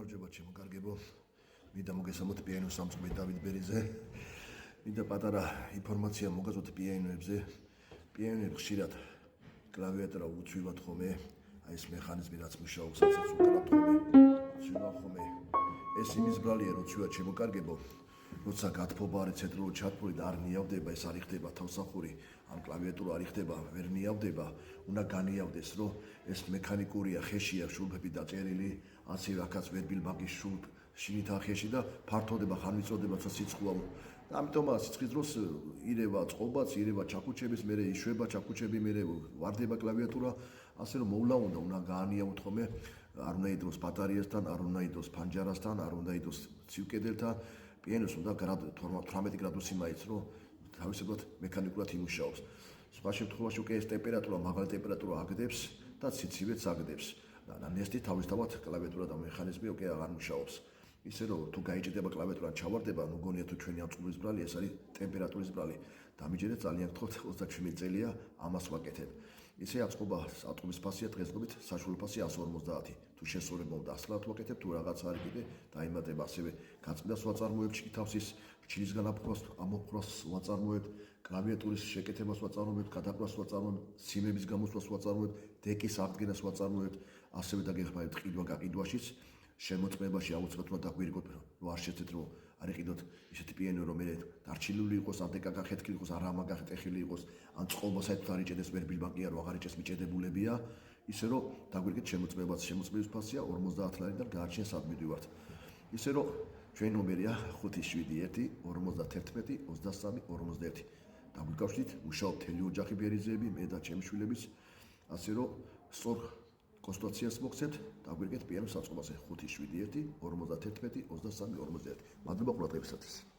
გამარჯობა ჩემო კარგებო. მინდა მოგესალმოთ პიანინო სამწყობი დავით ბერიზე. მინდა პატარა ინფორმაცია მოგაზოთ პიანინოებზე. პიანინოები ხშირად კლავიატურა უცვივად ხომე, აი ეს მექანიზმი რაც მუშაობს, ასაც უკრავთ ხომე. უცვივად ხომე. ეს იმის ბრალია რომ უცვივად ჩემო კარგებო. როცა გათფობა არის ცენტრალური ჩათვლილი და არ ნიავდება, ეს არ იხდება თავსახური, ამ კლავიატურა არ იხდება, ვერ ნიავდება, უნდა განიავდეს, რომ ეს მექანიკურია, ხეშია შურფები დაწერილი, ასე რაკაც ვერბილბაგის შურფ შინითა ხეში და ფართოდება ხან ვიწოდება სიცხუა. ამიტომ სიცხის დროს ირევა წყობაც, ირევა ჩაქუჩების, მერე იშვება ჩაქუჩები, მერე ვარდება კლავიატურა, ასე რომ მოვლა უნდა გაანიავოთ ხოლმე, არ უნდა იდროს ბატარეასთან, არ უნდა იდროს ფანჯარასთან, არ უნდა იდროს ცივკედელთან. პიანინოს უნდა 18 გრადუსი მაიც, რომ თავისებურად მექანიკურად იმუშაობს. სხვა შემთხვევაში უკვე ეს ტემპერატურა, მაღალი ტემპერატურა აგდებს და ციცივეც აგდებს. და ნესტი თავისთავად კლავიატურა და მექანიზმი უკვე აღარ მუშაობს. ისე რომ თუ გაიჭედება კლავიატურა ჩავარდება, ნუ გონია თუ ჩვენი აწყობის ბრალი, ეს არის ტემპერატურის ბრალი. დამიჯერეთ ძალიან გთხოვთ 37 წელია ამას ვაკეთებ. ისე აწყობის ფასია დღესდღეობით საშუალო ფასი 150. თუ შესწორება უნდა 100 ვაკეთებ, თუ რაღაცა არის კიდე დაიმატება ასევე გაწმიდას ვაწარმოებ თავის რჩილისგან ამოფხვრას ვაწარმოებ, კლავიატურის შეკეთებას ვაწარმოებ, გადაკვას ვაწარმოებ, სიმების გამოსვლას ვაწარმოებ, დეკის აღდგენას ვაწარმოებ, ასევე დაგეხმარებთ ყიდვა გაყიდვაშიც. შემოწმებაში აუცილებლად უნდა დაგვირიგოთ, რომ არ შეცდეთ რომ არ იყიდოთ ისეთი პიანინო რომ მე დარჩილული იყოს, ან დეკა გახეთქილი იყოს, არ ამაგახეთქილი იყოს, ან წყობა საერთოდ არ იჭედეს ვერბილბაგია, რომ აღარ იჭეს მიჭედებულებია, ისე რომ დაგვირიგეთ შემოწმების ფასია 50 ლარიდან გაარჩენ სად მივიდივართ. ისე რომ ჩვენი ნომერია 571 51 23 51. დაგვიკავშირდით, მუშაობ მთელი ოჯახი ბერიძეები, მე და ჩემი შვილებიც, ასე რომ სწორ კონსულტაციას მოგცემთ, დაგვირიგეთ პიანინოს საწყობაზე 571 51 23 51. მადლობა ყურადღებისათვის.